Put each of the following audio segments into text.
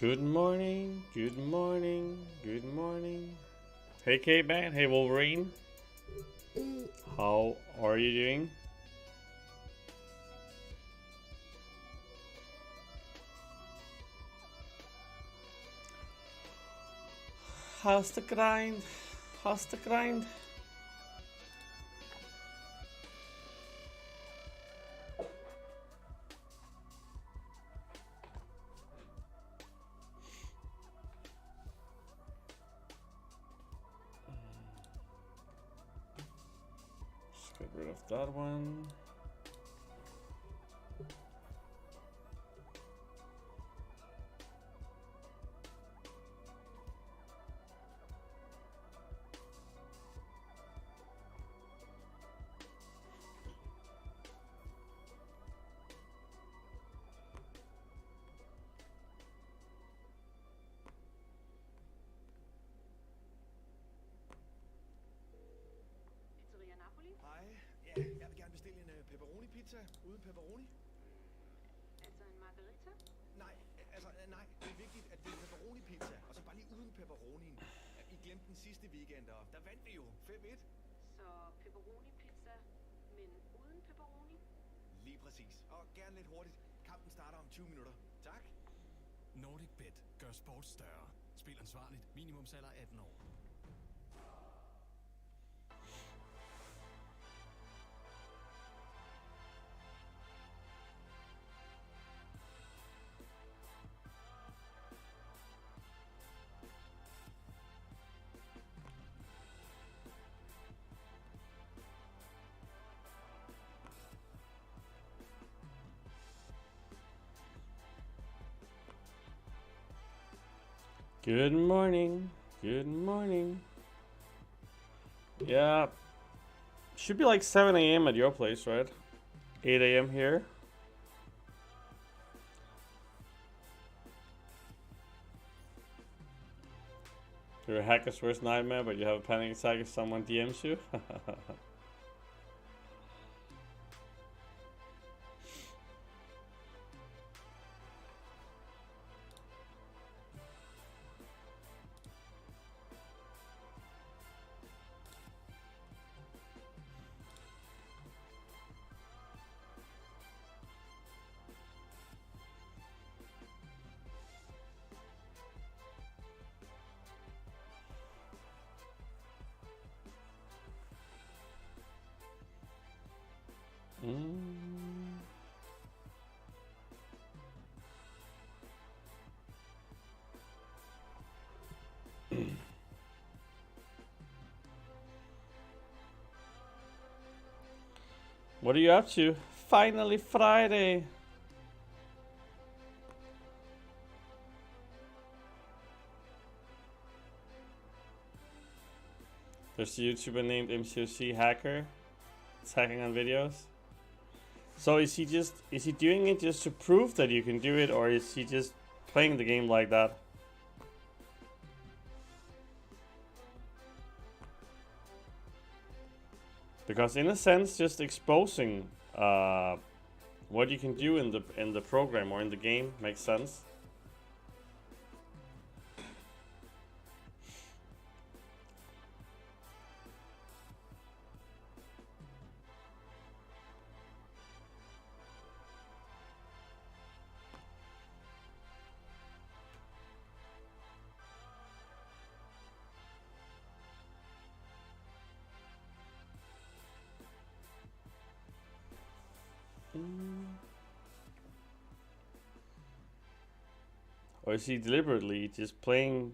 Good morning, good morning, good morning. Hey K-Man, hey Wolverine. How are you doing? How's the grind? How's the grind? Just get rid of that one. Ja, jeg vil gerne bestille en pepperoni-pizza uden pepperoni. Altså en margarita? Nej, nej, det er vigtigt, at det er pepperoni-pizza, og så bare lige uden pepperonien. Ja, I glemte den sidste weekend, og der vandt vi jo 5-1. Så pepperoni-pizza, men uden pepperoni? Lige præcis, og gerne lidt hurtigt. Kampen starter om 20 minutter. Tak. Nordic Bet gør sport større. Spil ansvarligt. Minimumsalder 18 år. Good morning, good morning. Yeah, should be like 7 a.m. at your place, right? 8 a.m. here. You're a hacker's worst nightmare, but you have a panic attack if someone DMs you. What are you up to? Finally Friday. There's a YouTuber named Mcoc Hacker. It's hacking on videos. So is he doing it just to prove that you can do it, or is he just playing the game like that? Because in a sense, just exposing what you can do in the program or in the game makes sense. Or is he deliberately just playing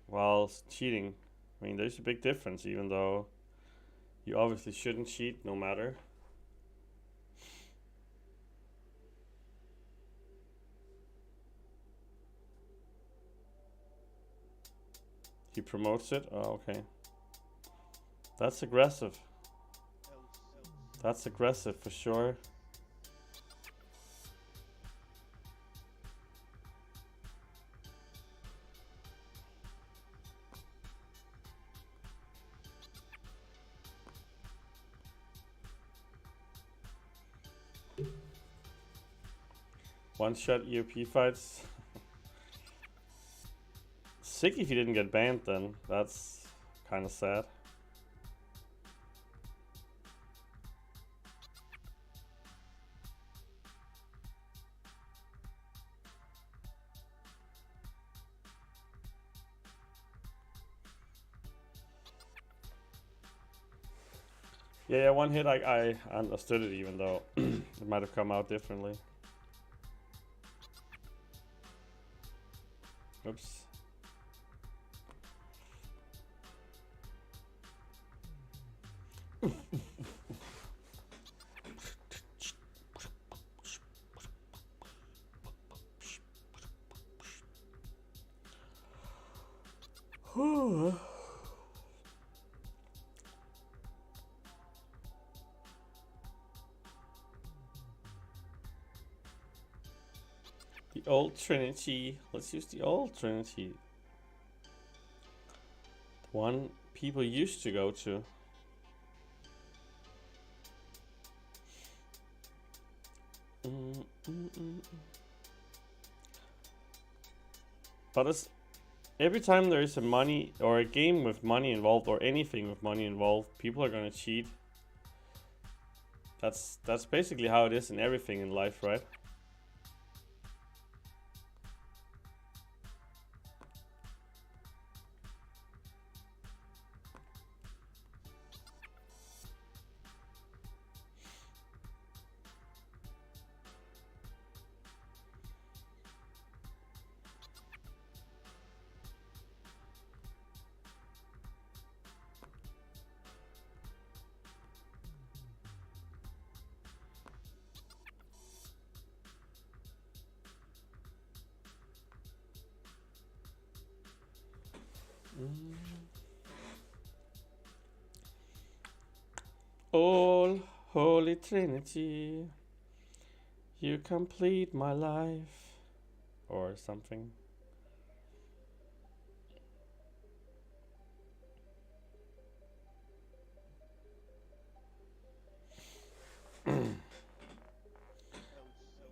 while cheating? I mean, there's a big difference, even though you obviously shouldn't cheat no matter. He promotes it? Oh, okay. That's aggressive. That's aggressive for sure. One-shot EOP fights. sick if he didn't get banned then. That's kind of sad. Yeah, one hit I understood it, even though it might have come out differently. Oops. The old Trinity. Let's use the old Trinity. The one people used to go to. But it's, every time there is a money or a game with money involved or anything with money involved, people are gonna cheat. That's basically how it is in everything in life, right? All Holy Trinity, you complete my life, or something.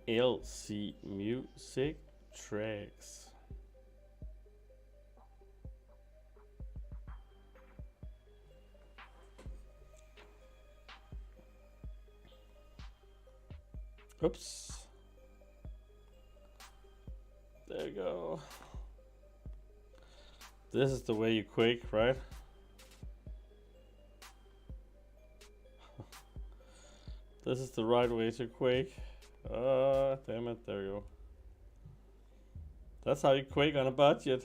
LC Music Tracks. Oops. There you go. This is the way you quake, right? This is the right way to quake. Damn it, there you go. That's how you quake on a budget.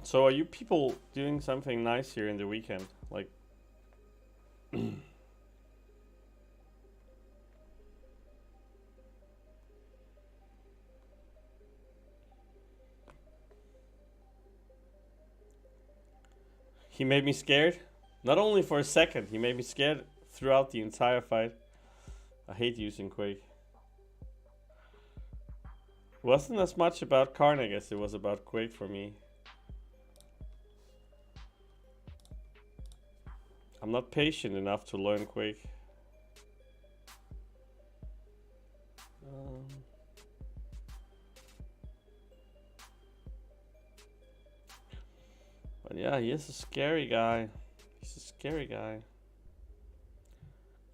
So are you people doing something nice here in the weekend? Like he made me scared. Not only for a second, he made me scared throughout the entire fight. I hate using Quake. Wasn't as much about Karnak as it was about Quake for me. I'm not patient enough to learn Quake. But yeah, he is a scary guy. He's a scary guy.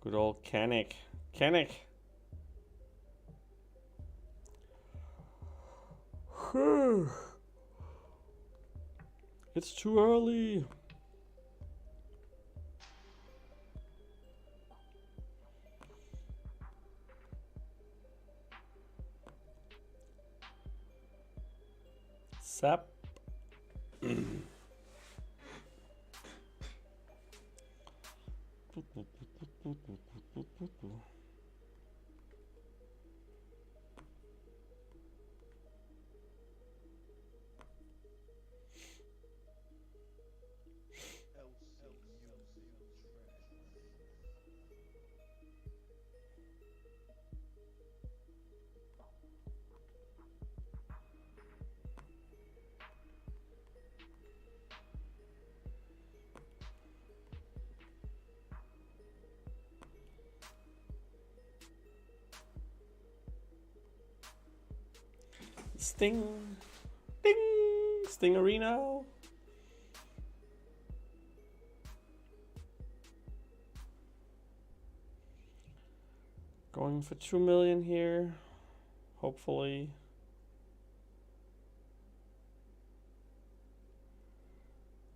Good old Kanik. Kanik! It's too early. Sap. Sting. Ding. Stingerino. Going for 2 million here. Hopefully.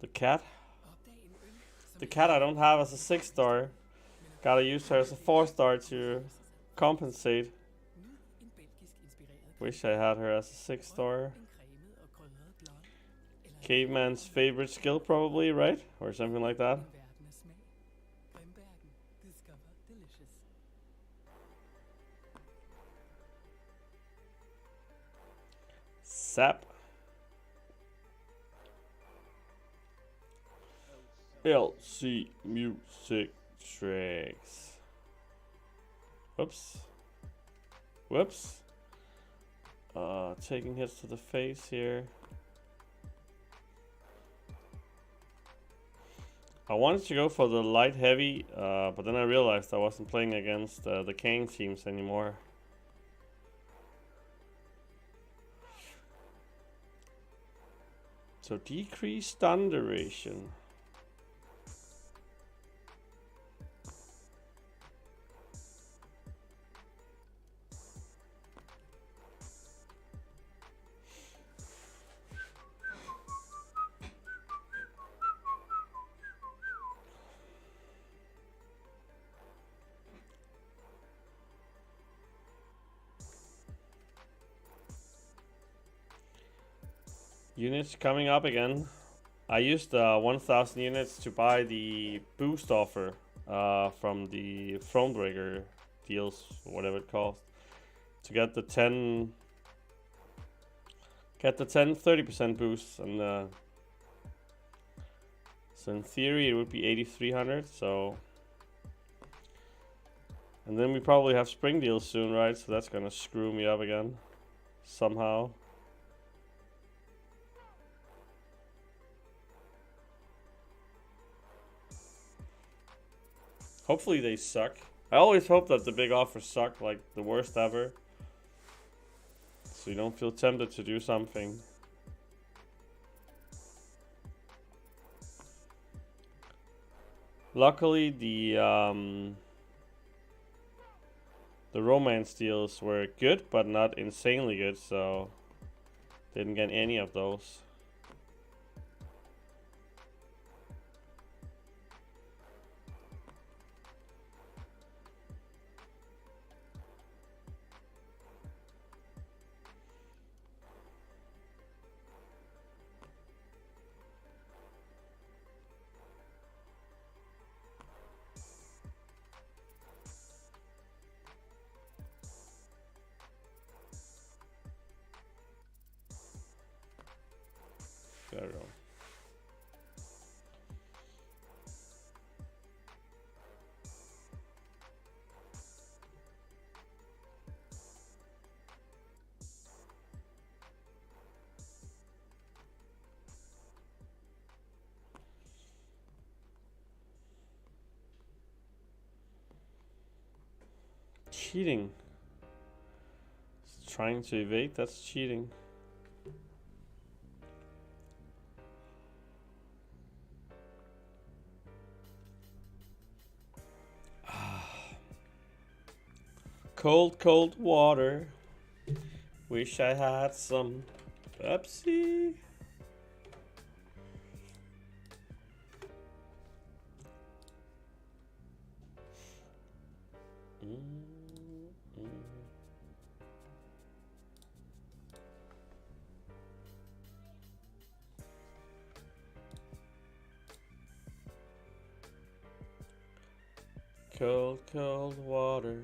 The cat. The cat I don't have as a 6-star. Gotta use her as a 4-star to compensate. Wish I had her as a 6-star. Caveman's favorite skill probably, right? Or something like that. Sap. LC music tracks. Whoops. Whoops. Taking hits to the face here. I wanted to go for the light heavy, but then I realized I wasn't playing against the Kang teams anymore. So decrease stun duration. Units coming up again. I used 1,000 units to buy the boost offer from the Thronebreaker deals, whatever it cost, to get the 30% boost, and so in theory it would be 8,300. So, and then we probably have spring deals soon, right? So that's gonna screw me up again somehow. Hopefully they suck. I always hope that the big offers suck, like the worst ever. So you don't feel tempted to do something. Luckily the romance deals were good, but not insanely good, so didn't get any of those. There we go. Cheating. Trying to evade, that's cheating. Cold, cold water. Wish I had some Pepsi. Cold, cold water.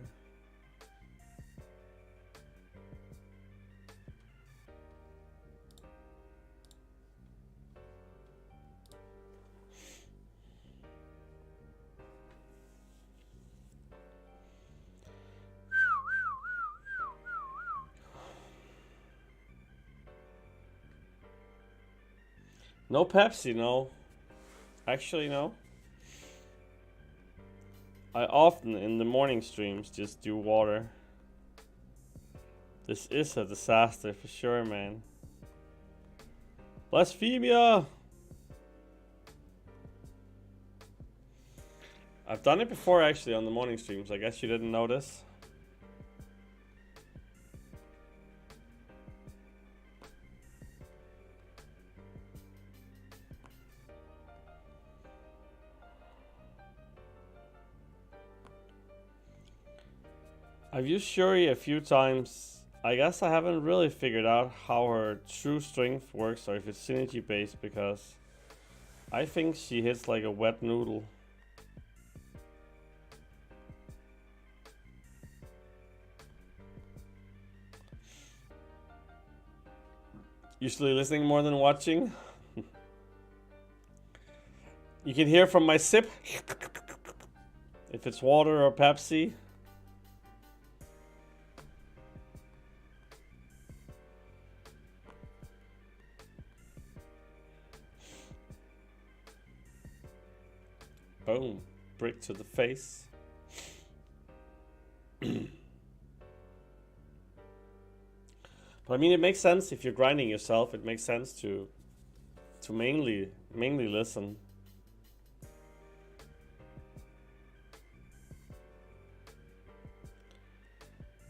No Pepsi, no. Actually, no. I often in the morning streams just do water. This is a disaster for sure, man. Blasphemia! I've done it before actually on the morning streams. I guess you didn't notice. I've used Shuri a few times. I guess I haven't really figured out how her true strength works or if it's synergy based, because I think she hits like a wet noodle. Usually listening more than watching. You can hear from my sip if it's water or Pepsi. Boom. Brick to the face. But I mean, it makes sense if you're grinding yourself. It makes sense to mainly listen.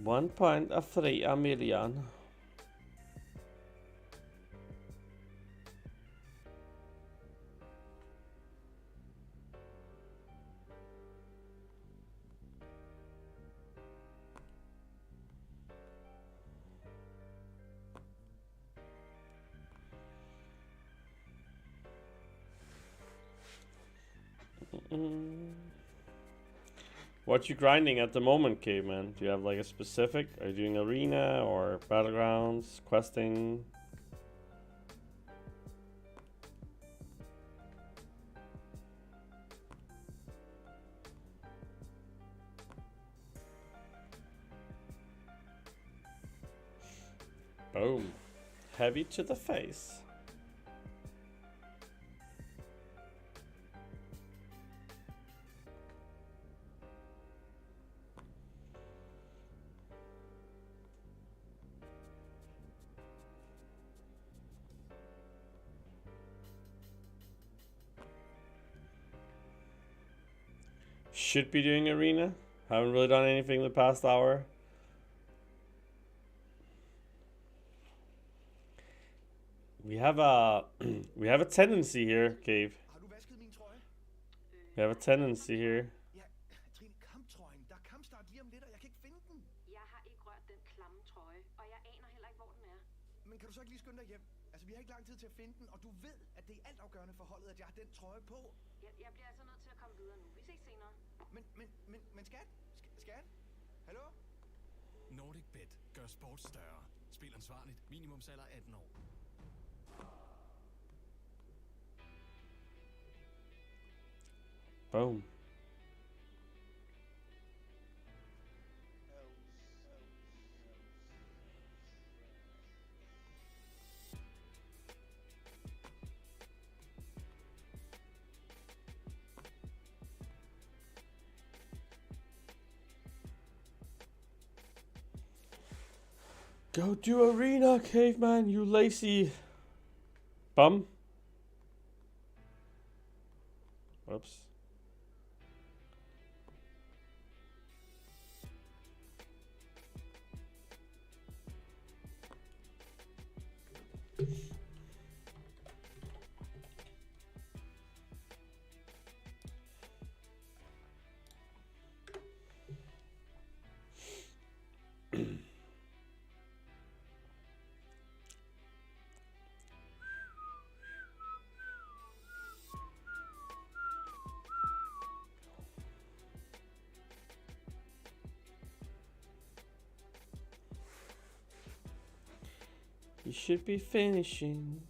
$1.3 million. What you grinding at the moment, Caveman? Do you have like a specific? Are you doing arena or battlegrounds, questing? Boom. Heavy to the face. Should be doing arena. Haven't really done anything the past hour. We have a tendency here, Cave. Har du vasket min trøje? We have a tendency here. Ja, Trine, kamptrøjen. Der er kampstart lige om lidt, og jeg kan ikke finde den. Jeg har ikke rørt den klamme trøje, og jeg aner heller ikke, hvor den er. Men kan du så ikke lige skynde dig hjem? Altså, vi har ikke lang tid til at finde den, og du ved, at det er altafgørende for holdet, at jeg har den trøje på. Jeg bliver altså nødt til at komme videre nu. Vi ses senere. Men skat? Skat? Hallo? Nordic Bet gør sport større. Spil ansvarligt. Minimumsalder 18 år. Boom. Go do arena, Caveman, you lazy bum. Whoops. You should be finishing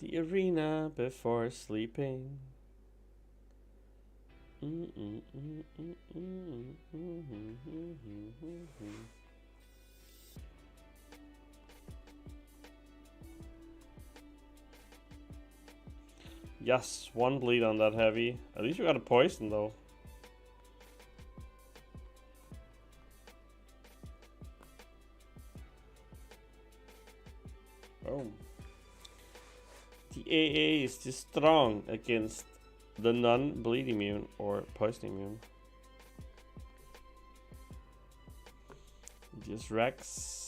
the arena before sleeping. Yes, one bleed on that heavy. At least you got a poison though. AA is just strong against the non-bleed immune or poison immune. Just Rex.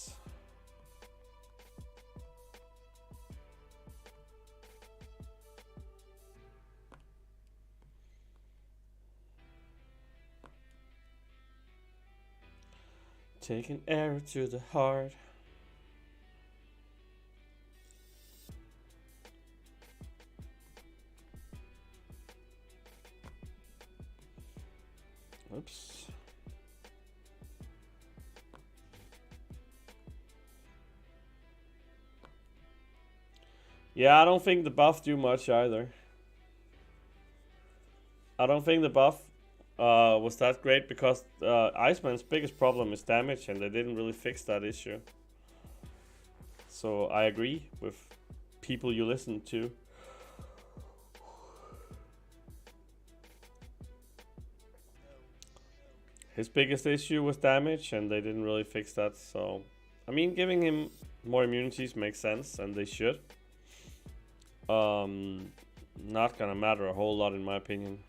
Take an arrow to the heart. Oops. Yeah, I don't think the buff do much either. I don't think the buff was that great because Iceman's biggest problem is damage, and they didn't really fix that issue. So I agree with people you listen to. His biggest issue was damage, and they didn't really fix that. So, I mean, giving him more immunities makes sense, and they should. Not gonna matter a whole lot in my opinion.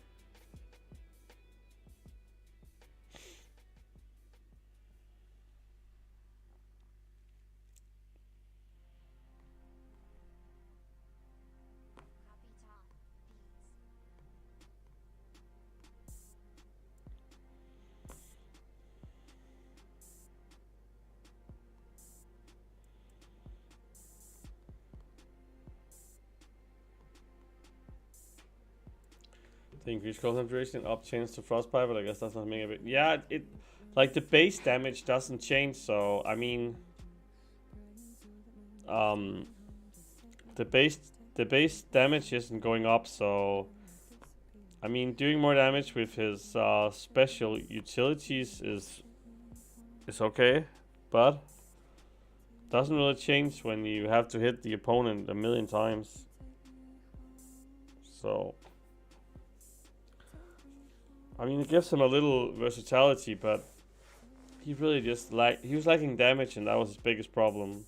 The increased concentration up change to frostbite, but I guess that's not making a bit. Yeah, it like the base damage doesn't change, so I mean, the base damage isn't going up, so I mean, doing more damage with his special utilities is okay, but doesn't really change when you have to hit the opponent a million times. So. I mean, it gives him a little versatility, but he really just he was lacking damage, and that was his biggest problem.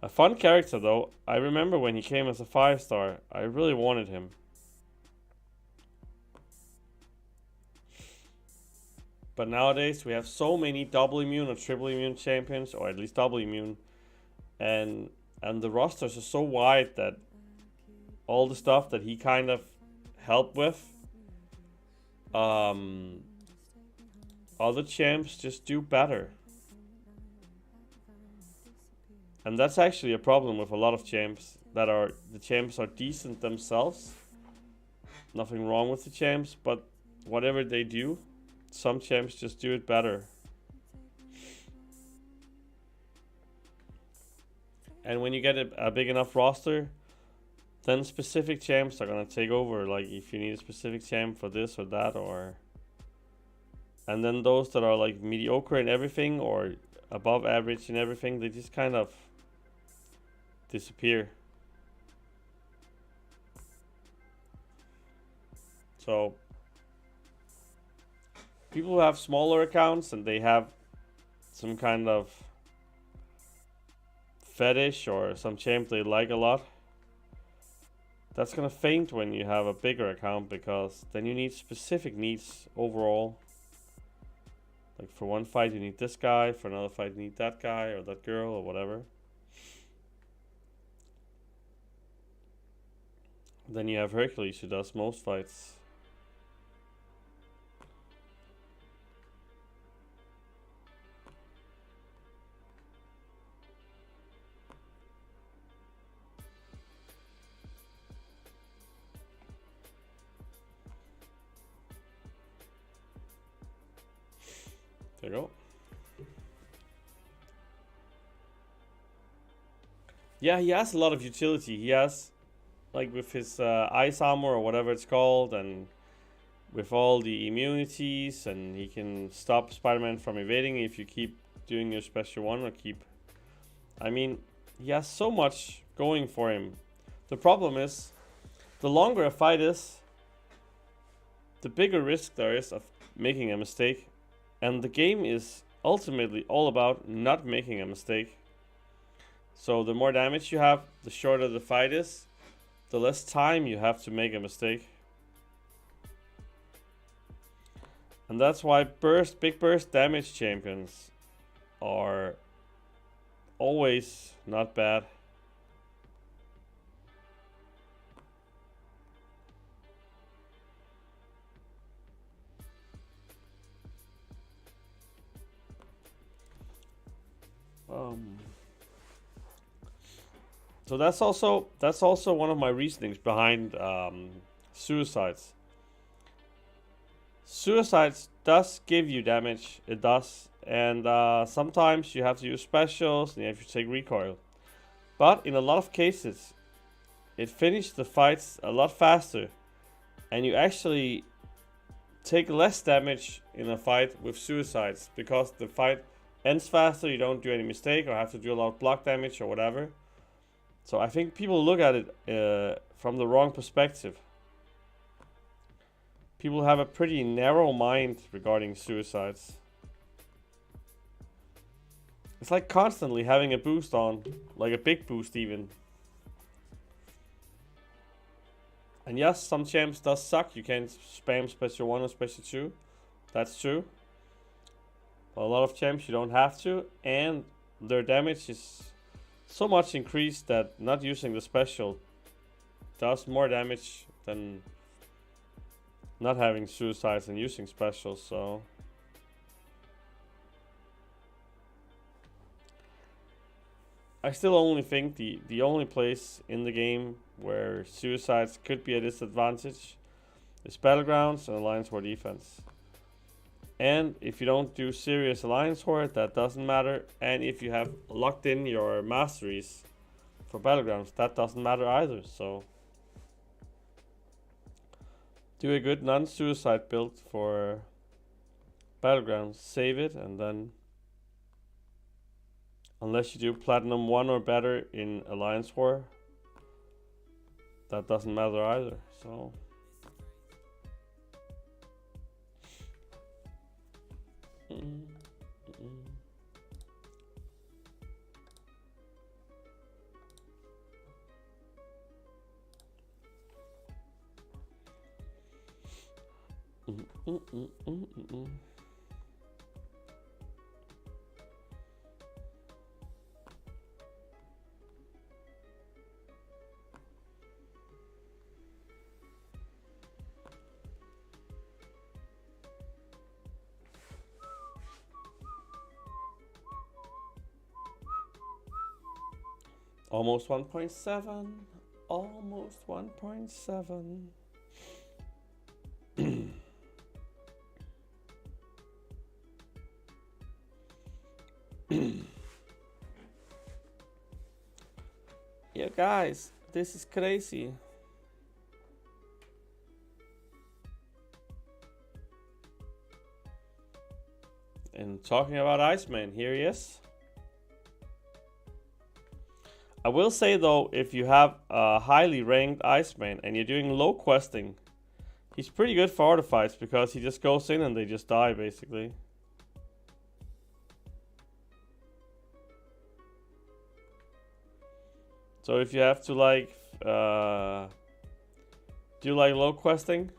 A fun character though. I remember when he came as a 5-star, I really wanted him. But nowadays we have so many double immune or triple immune champions, or at least double immune, and the rosters are so wide that all the stuff that he kind of helped with, other champs just do better. And that's actually a problem with a lot of champs, that are the champs are decent themselves. Nothing wrong with the champs, but whatever they do, some champs just do it better. And when you get a big enough roster, then specific champs are gonna take over. Like if you need a specific champ for this or that, and then those that are like mediocre in everything or above average in everything, they just kind of disappear. So people who have smaller accounts and they have some kind of fetish or some champ they like a lot, that's gonna faint when you have a bigger account, because then you need specific needs overall. Like for one fight you need this guy, for another fight you need that guy or that girl or whatever. Then you have Hercules, who does most fights. There you go. Yeah, he has a lot of utility. He has, like with his ice armor or whatever it's called, and with all the immunities, and he can stop Spider-Man from evading if you keep doing your special one, or keep... I mean, he has so much going for him. The problem is, the longer a fight is, the bigger risk there is of making a mistake. And the game is ultimately all about not making a mistake. So the more damage you have, the shorter the fight is, the less time you have to make a mistake. And that's why big burst damage champions are always not bad. So that's also one of my reasonings behind suicides. Suicides does give you damage, it does, and sometimes you have to use specials and you have to take recoil. But in a lot of cases, it finishes the fights a lot faster, and you actually take less damage in a fight with suicides because the fight ends faster, you don't do any mistake or have to do a lot of block damage or whatever. So I think people look at it from the wrong perspective. People have a pretty narrow mind regarding suicides. It's like constantly having a boost on, like a big boost even. And yes, some champs does suck. You can't spam special 1 or special 2. That's true. But a lot of champs you don't have to, and their damage is so much increased that not using the special does more damage than not having suicides and using specials. So I still only think the only place in the game where suicides could be a disadvantage is Battlegrounds and Alliance War Defense. And if you don't do serious Alliance War, that doesn't matter. And if you have locked in your masteries for Battlegrounds, that doesn't matter either. So do a good non-suicide build for Battlegrounds, save it, and then unless you do Platinum 1 or better in Alliance War, that doesn't matter either. So almost 1.7. Almost 1.7. Yeah, guys, this is crazy. And talking about Iceman, here he is. I will say though, if you have a highly ranked Iceman and you're doing low questing, he's pretty good for auto fights because he just goes in and they just die basically. So if you have to like do like low questing,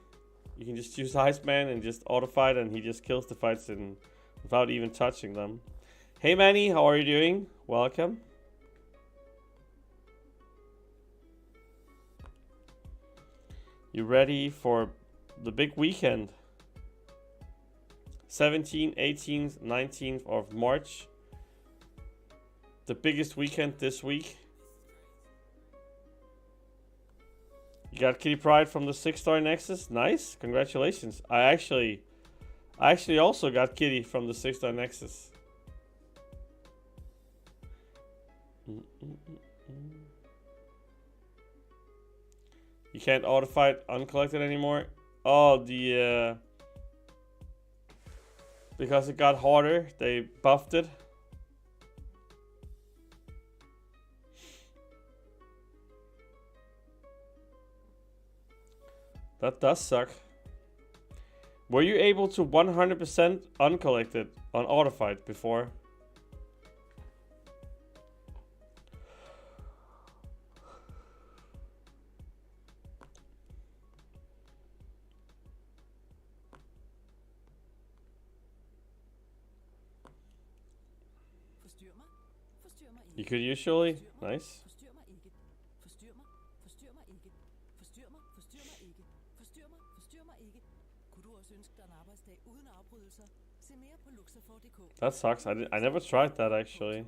you can just use Iceman and just auto fight and he just kills the fights without even touching them. Hey Manny, how are you doing? Welcome. You ready for the big weekend? 17th, 18th, 19th of March. The biggest weekend this week. You got Kitty Pride from the 6-star Nexus. Nice, congratulations. I actually also got Kitty from the 6-star Nexus. You can't auto fight uncollected anymore. Oh, because it got harder, they buffed it. That does suck. Were you able to 100% uncollect it on Autofight before? You could usually. Nice. That sucks. I never tried that actually.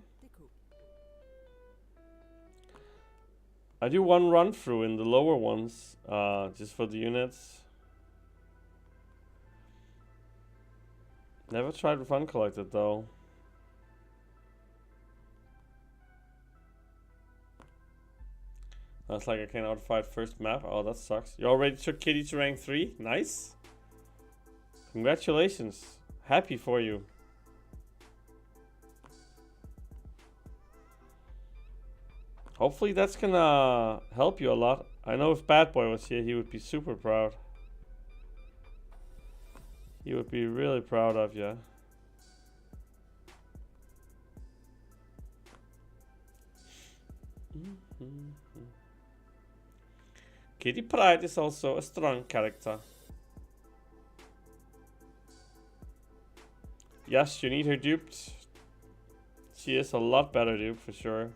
I do one run through in the lower ones, just for the units. Never tried with uncollected though. That's like I can't outfight first map. Oh, that sucks. You already took Kitty to rank 3? Nice. Congratulations. Happy for you. Hopefully that's gonna help you a lot. I know if Bad Boy was here, he would be super proud. He would be really proud of you. Kitty Pryde is also a strong character. Yes, you need her duped. She is a lot better dupe for sure.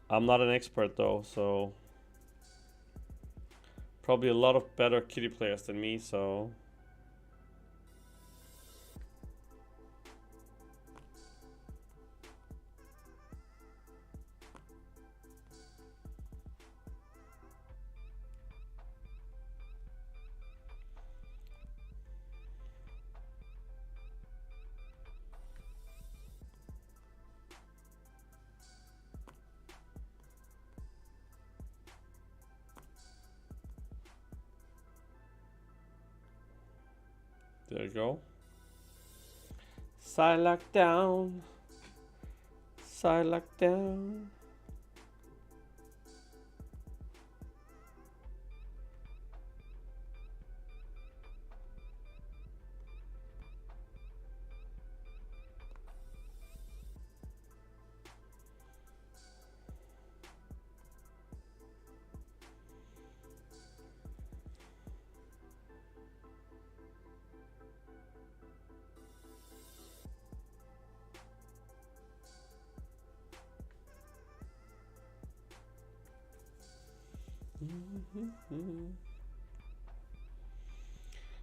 I'm not an expert though, so probably a lot of better kitty players than me, so there you go. Psylocke down. Psylocke down.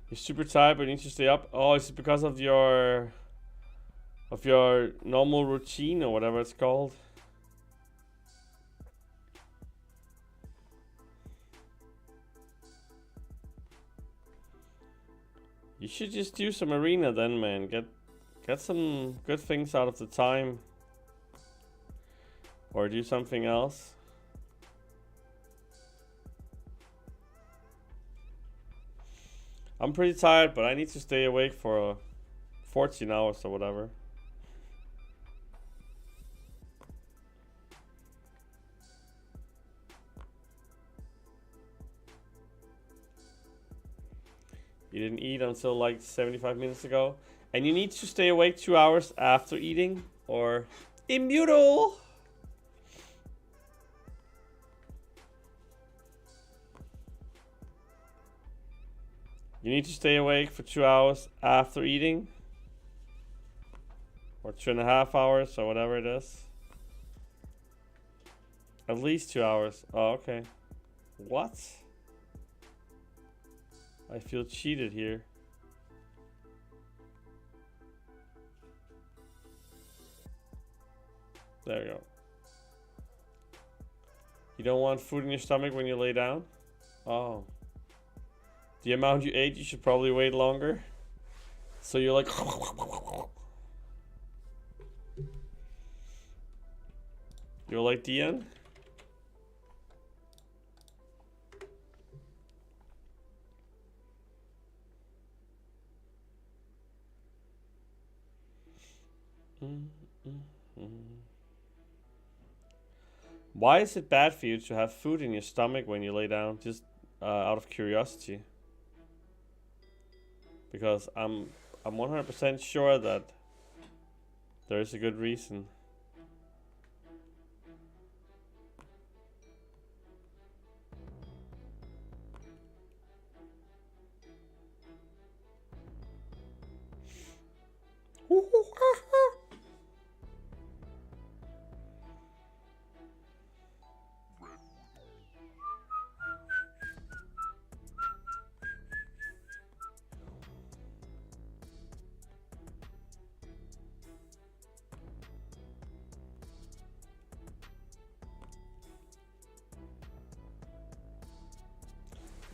You're super tired but you need to stay up. Oh, is it because of your normal routine or whatever it's called? You should just do some arena then, man. Get some good things out of the time. Or do something else. I'm pretty tired, but I need to stay awake for 14 hours or whatever. You didn't eat until like 75 minutes ago. And you need to stay awake 2 hours after eating or immutable. You need to stay awake for 2 hours after eating. Or 2.5 hours or whatever it is. At least 2 hours. Oh, okay. What? I feel cheated here. There you go. You don't want food in your stomach when you lay down? Oh. The amount you ate, you should probably wait longer. So you're like... You're like Dian? Why is it bad for you to have food in your stomach when you lay down? Just out of curiosity. Because I'm 100% sure that there is a good reason.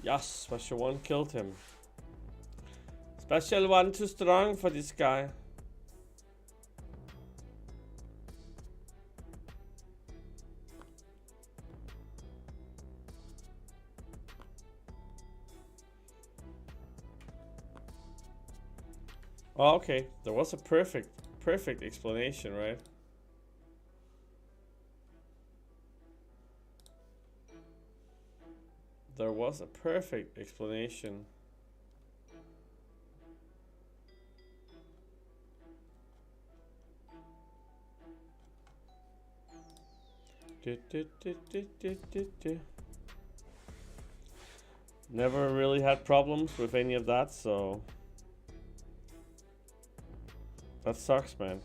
Yes, special one killed him. Special one too strong for this guy. Oh, okay. There was a perfect explanation, right? There was a perfect explanation. Never really had problems with any of that, so that sucks, man.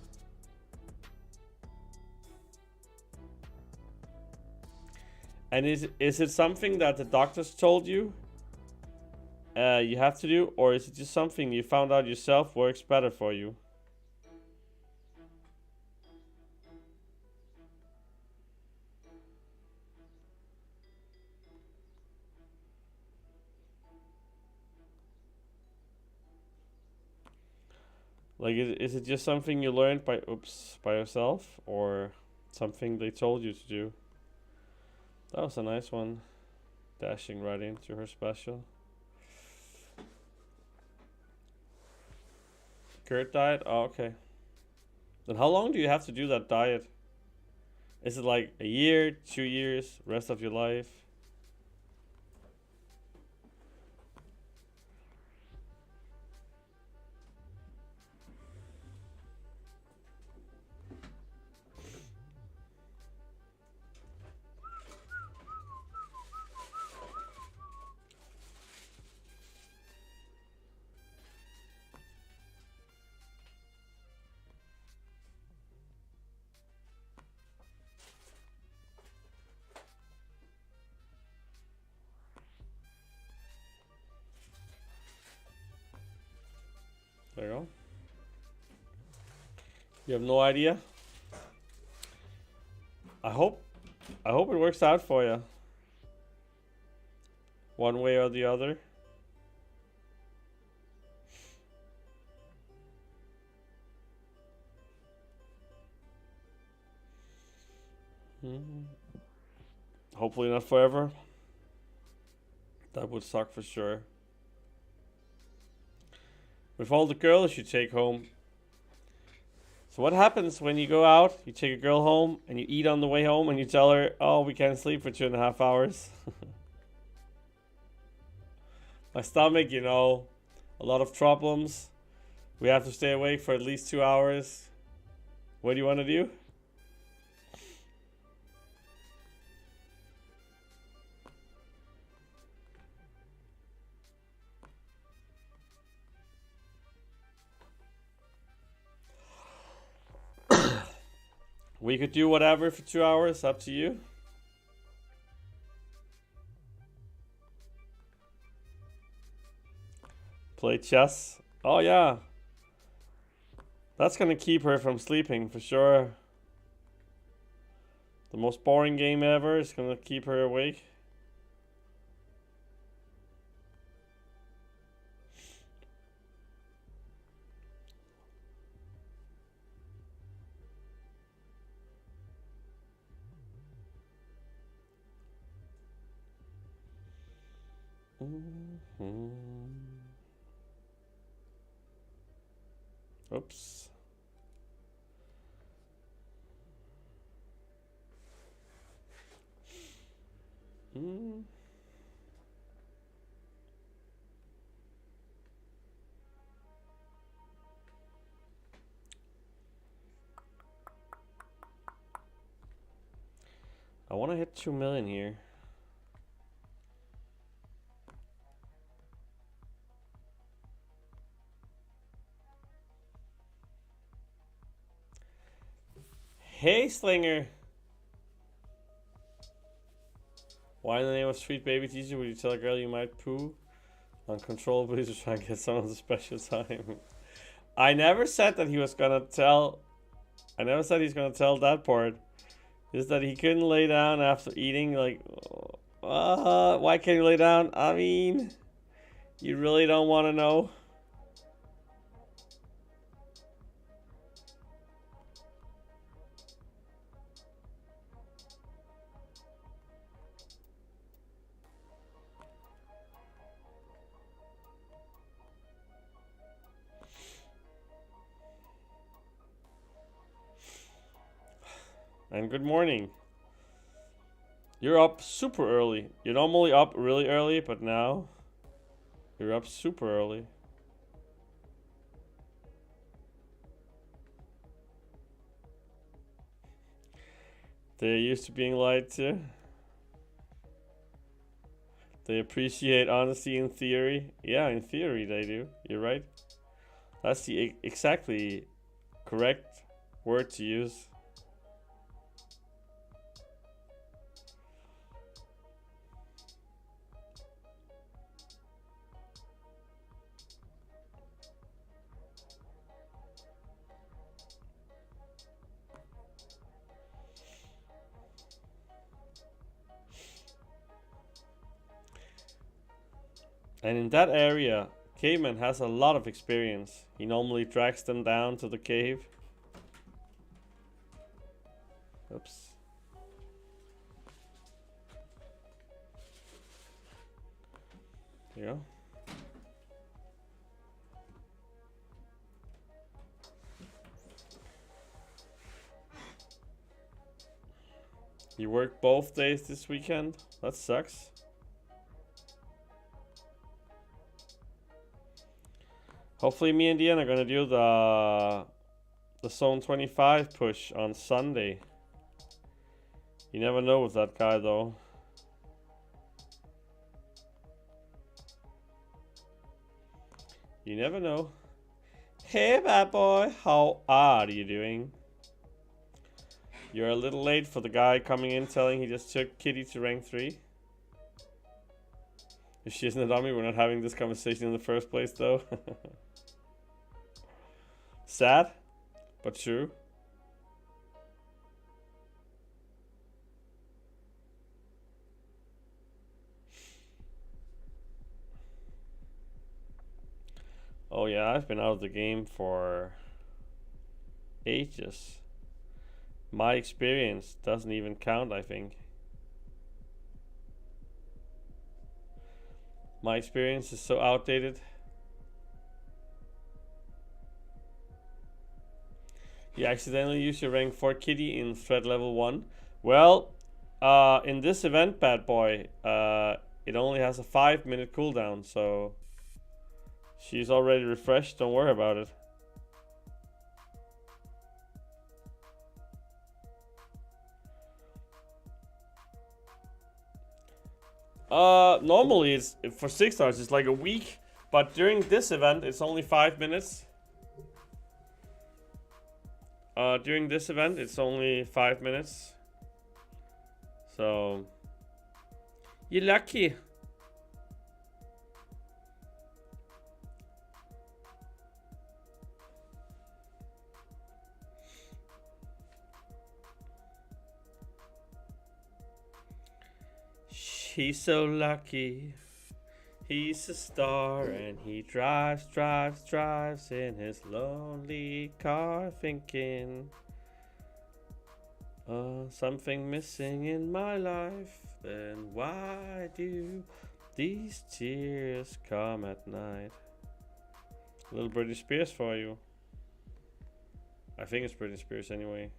And is it something that the doctors told you you have to do, or is it just something you found out yourself works better for you? Like, is it just something you learned by yourself, or something they told you to do? That was a nice one. Dashing right into her special. Curd diet? Oh, okay. Then how long do you have to do that diet? Is it like a year, 2 years, rest of your life? There you go. You have no idea? I hope it works out for you. One way or the other. Hopefully not forever. That would suck for sure. With all the girls you take home. So what happens when you go out, you take a girl home, and you eat on the way home, and you tell her, oh, we can't sleep for 2.5 hours? My stomach, you know, a lot of problems. We have to stay awake for at least 2 hours. What do you want to do? We could do whatever for 2 hours, up to you. Play chess. Oh yeah. That's gonna keep her from sleeping for sure. The most boring game ever is gonna keep her awake. Oops. Mm. I want to hit 2 million here. Hey, Slinger. Why in the name of sweet baby teacher would you tell a girl you might poo? Uncontrollably to try and get someone's special time. I never said that he was gonna tell. I never said he's gonna tell that part. Is that he couldn't lay down after eating? Like, why can't he lay down? I mean, you really don't want to know. And good morning. You're up super early. You're normally up really early, but now you're up super early. They're used to being lied to. They appreciate honesty in theory. Yeah, in theory they do. You're right. That's the exactly correct word to use. And in that area, Caveman has a lot of experience. He normally drags them down to the cave. Oops. There you go. You work both days this weekend? That sucks. Hopefully me and Deanne are gonna do the Zone 25 push on Sunday. You never know with that guy though. You never know. Hey bad boy, how are you doing? You're a little late for the guy coming in telling he just took Kitty to rank 3. If she isn't a dummy, we're not having this conversation in the first place though. Sad, but true. Oh yeah, I've been out of the game for ages. My experience doesn't even count, I think. My experience is so outdated. You accidentally use your rank 4 kitty in threat level 1. Well, in this event, bad boy, it only has a 5-minute cooldown, so she's already refreshed, don't worry about it. Normally it's for 6 stars it's like a week, but during this event it's only 5 minutes. During this event it's only 5 minutes. So you're lucky. He's so lucky. He's a star and he drives in his lonely car thinking something missing in my life. Then why do these tears come at night? Little Britney Spears for you. I think it's Britney Spears anyway.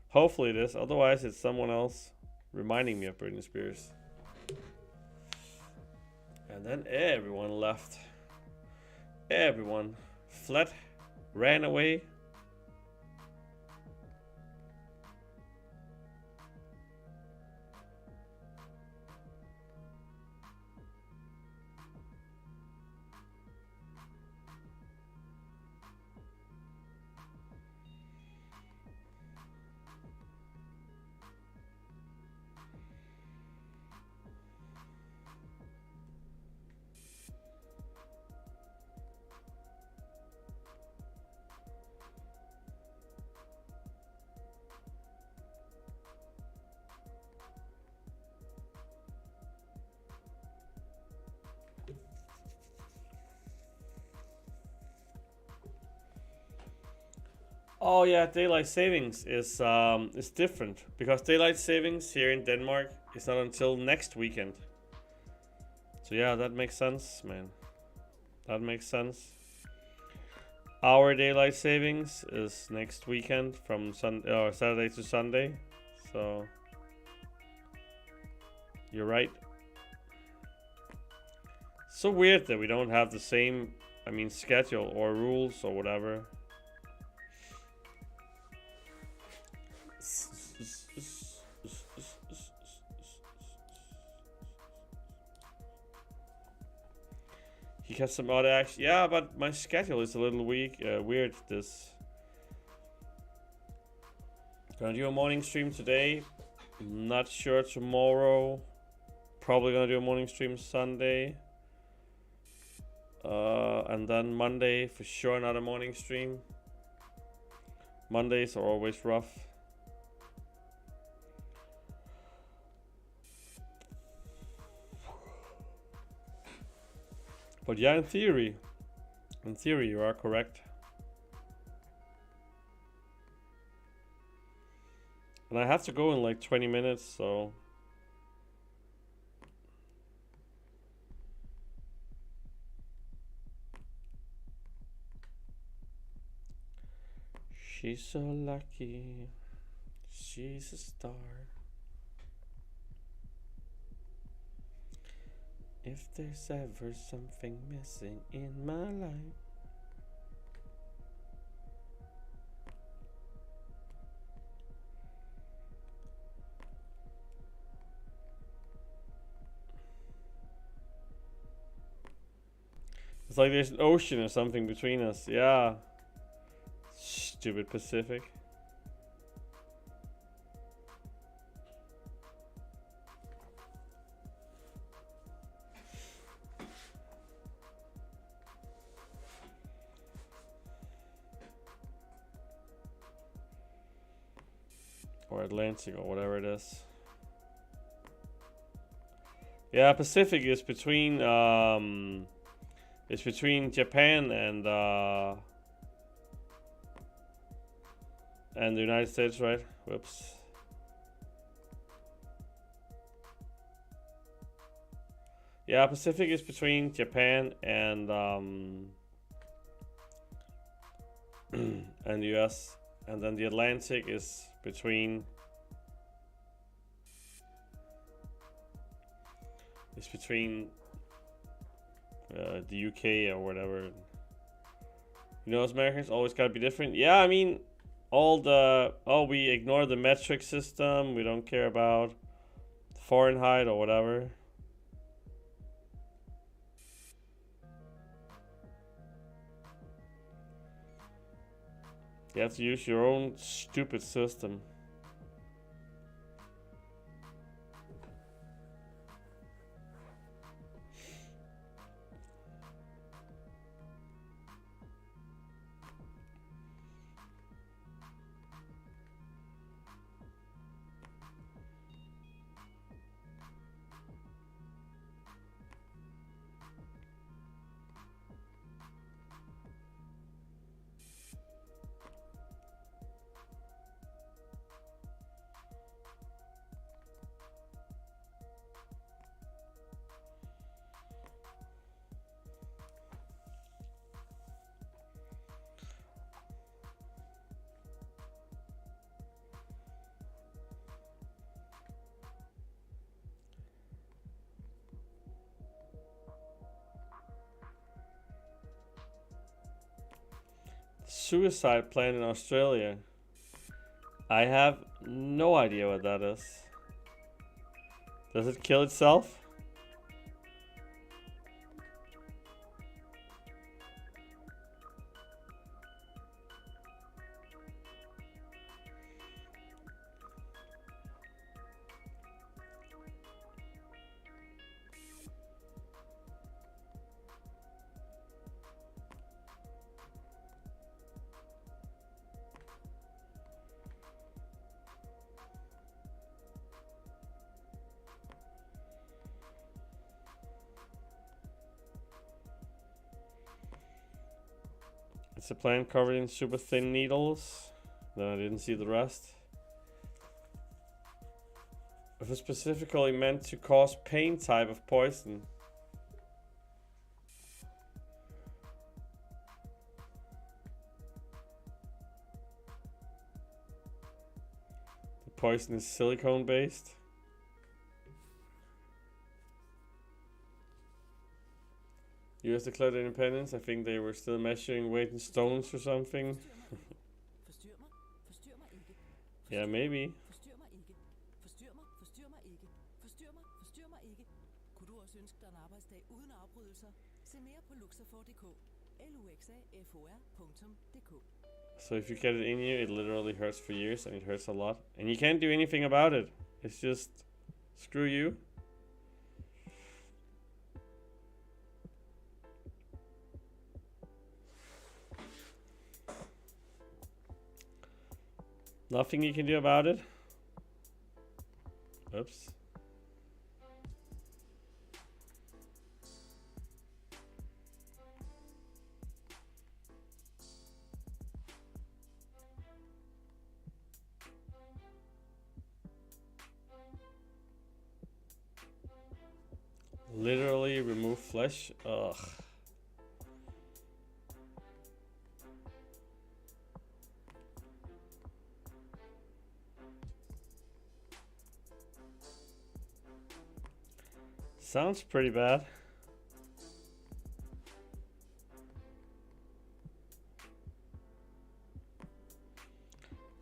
Hopefully it is. Otherwise, it's someone else reminding me of Britney Spears. And then everyone left. Everyone fled, ran away. Oh yeah, daylight savings is different because daylight savings here in Denmark is not until next weekend. So yeah, that makes sense, man. That makes sense. Our daylight savings is next weekend from Saturday to Sunday. So you're right. So weird that we don't have the same, I mean, schedule or rules or whatever. He has some other action. Yeah, but my schedule is a little weird. This. Gonna do a morning stream today. Not sure tomorrow. Probably gonna do a morning stream Sunday. And then Monday for sure another morning stream. Mondays are always rough. But yeah, in theory you are correct. And I have to go in like 20 minutes, so she's so lucky. She's a star. If there's ever something missing in my life. It's like there's an ocean or something between us. Yeah. Stupid Pacific. Or Atlantic or whatever it is. Yeah, Pacific is between Japan and the United States, right? Whoops. Yeah, Pacific is between Japan and and the US, and then the Atlantic is between the UK or whatever. You know, as Americans always gotta be different. Yeah, I mean, we ignore the metric system. We don't care about Fahrenheit or whatever. You have to use your own stupid system. suicide plant in Australia. I have no idea what that is. Does it kill itself? It's a plant covered in super thin needles. Then I didn't see the rest. If it's specifically meant to cause pain type of poison. The poison is silicone based. US declared independence. I think they were still measuring weight in stones or something. Yeah, maybe. So if you get it in you, it literally hurts for years, and it hurts a lot. And you can't do anything about it. It's just, screw you. Nothing you can do about it. Oops. Literally remove flesh. Ugh. Sounds pretty bad.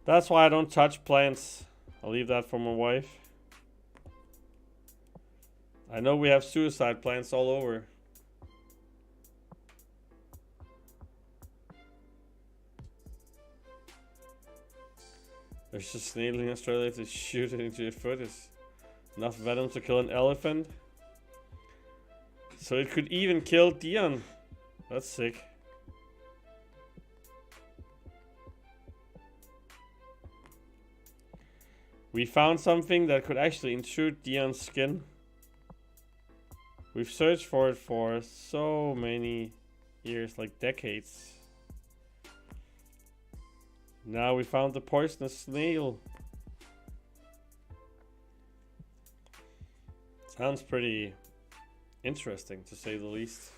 That's why I don't touch plants. I'll leave that for my wife. I know we have suicide plants all over. There's a snail in Australia to shoot it into your foot. Is enough venom to kill an elephant. So it could even kill Dion. That's sick. We found something that could actually intrude Dion's skin. We've searched for it for so many years, like decades. Now we found the poisonous snail. Sounds pretty interesting, to say the least.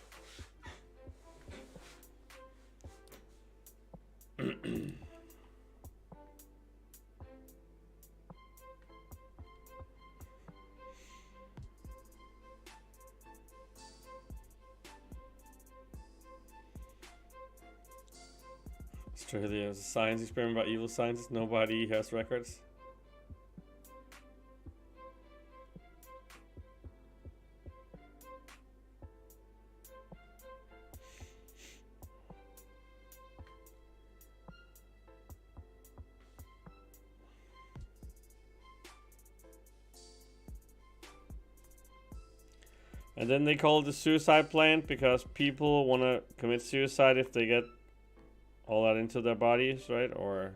Australia is a science experiment by evil scientists. Nobody has records. And then they call it the suicide plant because people want to commit suicide if they get all that into their bodies, right? Or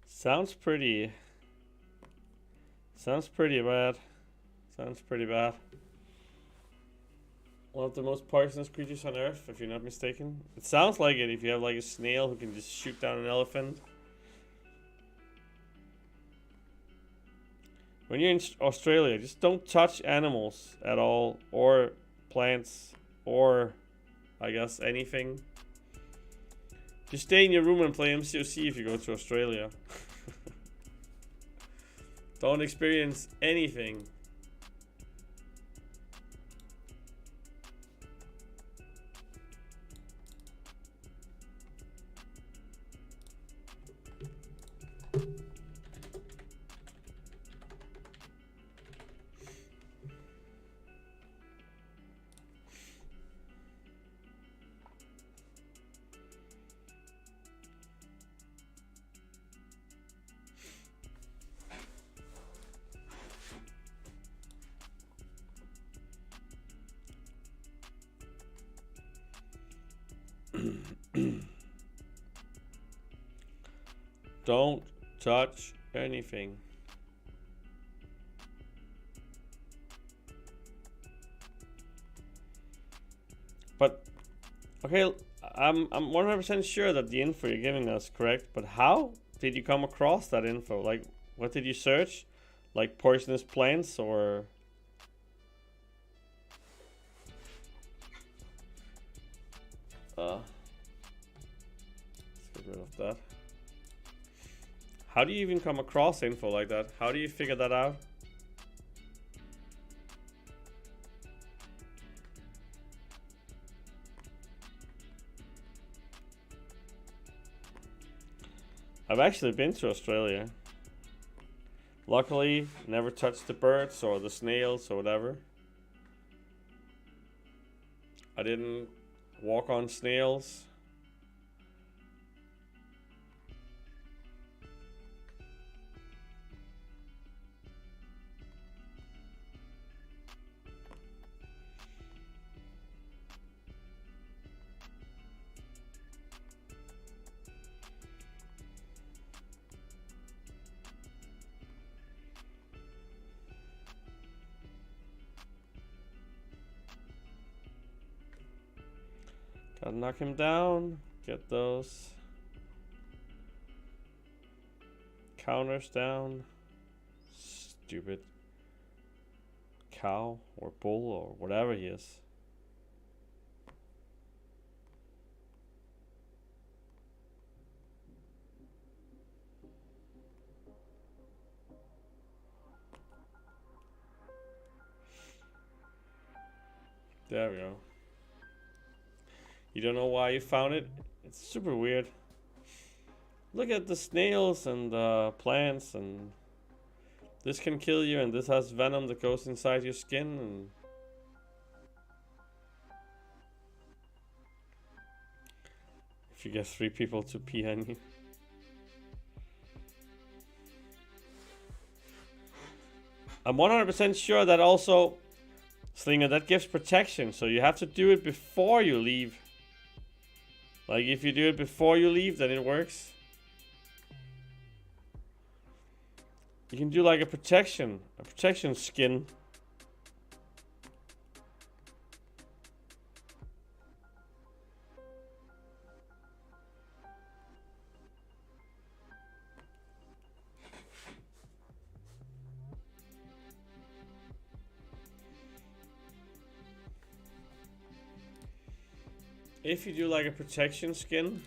sounds pretty bad. Sounds pretty bad. One of the most poisonous creatures on Earth, if you're not mistaken. It sounds like it if you have like a snail who can just shoot down an elephant. When you're in Australia, just don't touch animals at all, or plants, or I guess anything. You stay in your room and play MCOC if you go to Australia. Don't experience anything. Don't touch anything. But okay, I'm 100% sure that the info you're giving us is correct. But how did you come across that info? Like, what did you search? Like poisonous plants or? Let's get rid of that. How do you even come across info like that? How do you figure that out? I've actually been to Australia. Luckily, never touched the birds or the snails or whatever. I didn't walk on snails. Gotta knock him down. Get those counters down. Stupid cow or bull or whatever he is. There we go. You don't know why you found it? It's super weird. Look at the snails and the plants, and this can kill you, and this has venom that goes inside your skin, and if you get 3 people to pee on you. I'm 100% sure that also, Slinger, that gives protection, so you have to do it before you leave. Like, if you do it before you leave, then it works. You can do like a protection skin. If you do like a protection skin,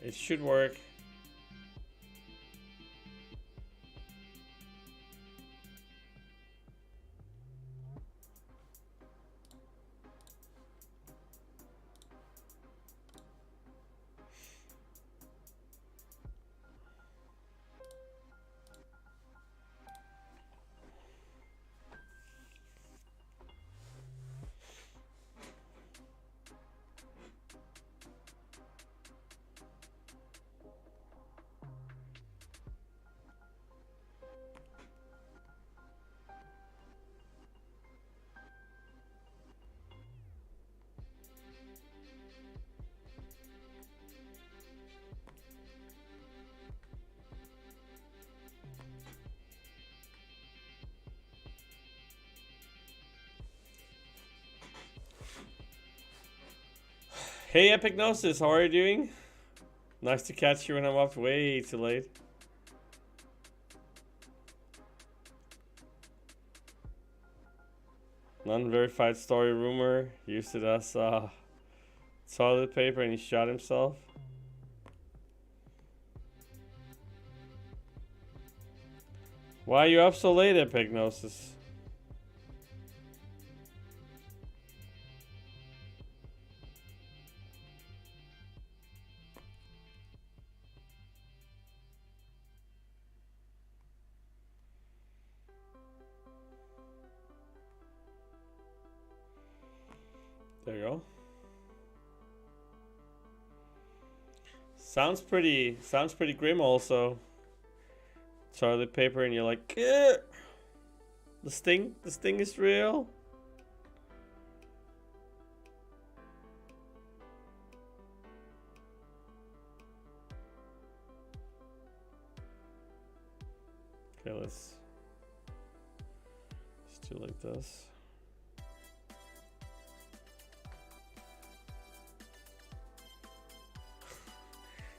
it should work. Hey Epicnosis, how are you doing? Nice to catch you when I'm up way too late. Non-verified story rumor. Used it as toilet paper and he shot himself. Why are you up so late, Epignosis? There you go. Sounds pretty grim also. Toilet paper and you're like, "Ugh! The sting is real." Okay, let's do like this.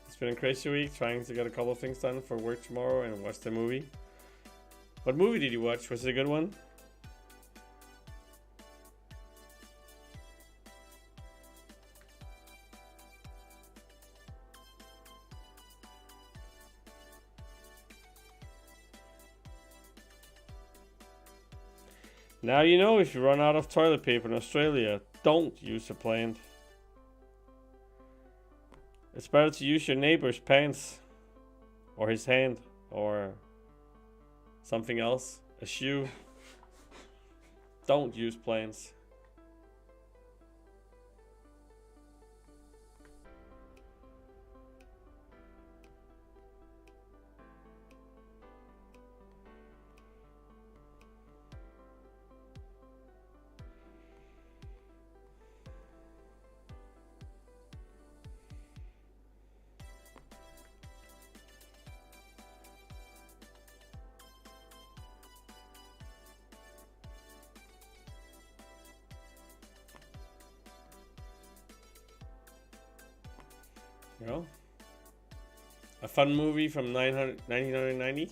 It's been a crazy week trying to get a couple of things done for work tomorrow and watch the movie. What movie did you watch? Was it a good one? Now you know if you run out of toilet paper in Australia, don't use a plant. It's better to use your neighbor's pants, or his hand, or something else, a shoe. Don't use plants. You know? A fun movie from 1990.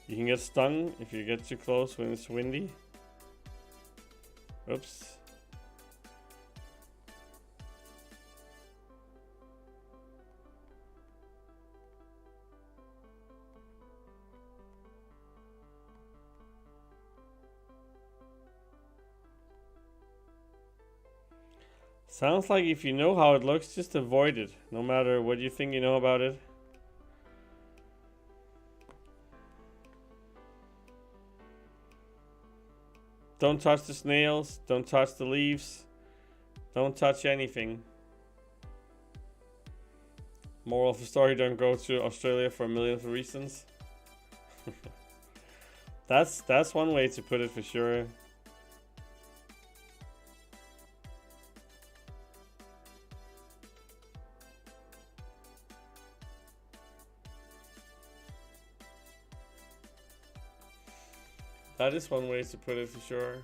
You can get stung if you get too close when it's windy. Oops. Sounds like if you know how it looks, just avoid it, no matter what you think you know about it. Don't touch the snails, don't touch the leaves, don't touch anything. Moral of the story, don't go to Australia for a million of reasons. That's one way to put it for sure. That is one way to put it for sure.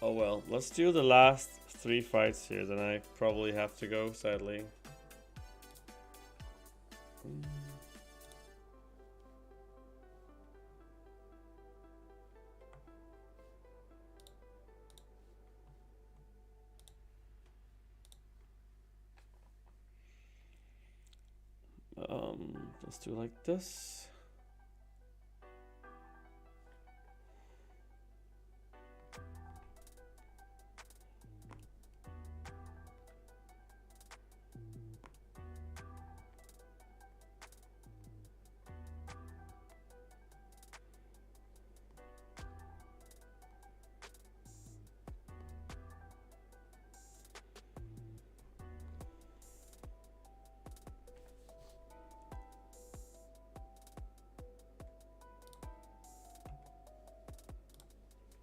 Oh well, let's do the last 3 fights here, then I probably have to go, sadly. Let's do like this.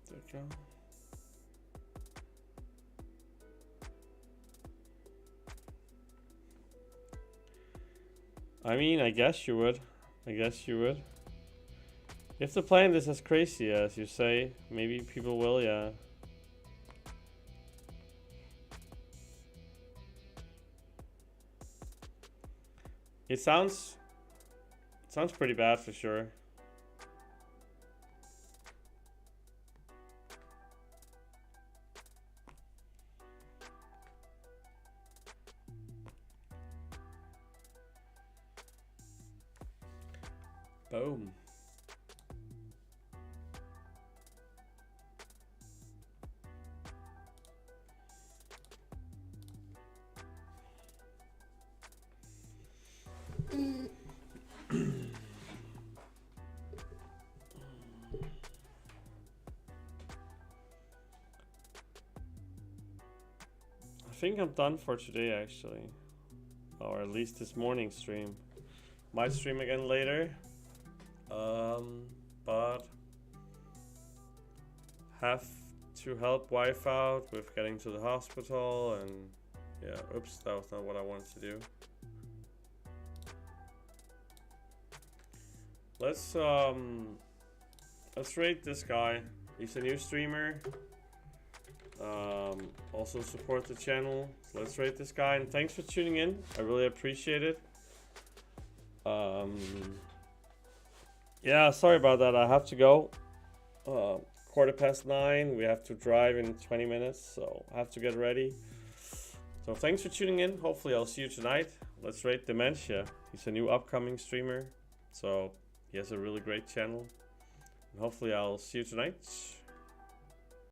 There we go. I mean, I guess you would. I guess you would. If the plan is as crazy as you say, maybe people will, yeah. It sounds pretty bad for sure. Boom. I think I'm done for today actually. Or at least this morning stream. Might stream again later. But have to help wife out with getting to the hospital and yeah, oops, that was not what I wanted to do. Let's rate this guy. He's a new streamer. Also support the channel. So let's rate this guy and thanks for tuning in. I really appreciate it. Yeah, sorry about that. I have to go. 9:15. We have to drive in 20 minutes, so I have to get ready. So thanks for tuning in. Hopefully I'll see you tonight. Let's rate Dementia. He's a new upcoming streamer, so he has a really great channel. And hopefully I'll see you tonight.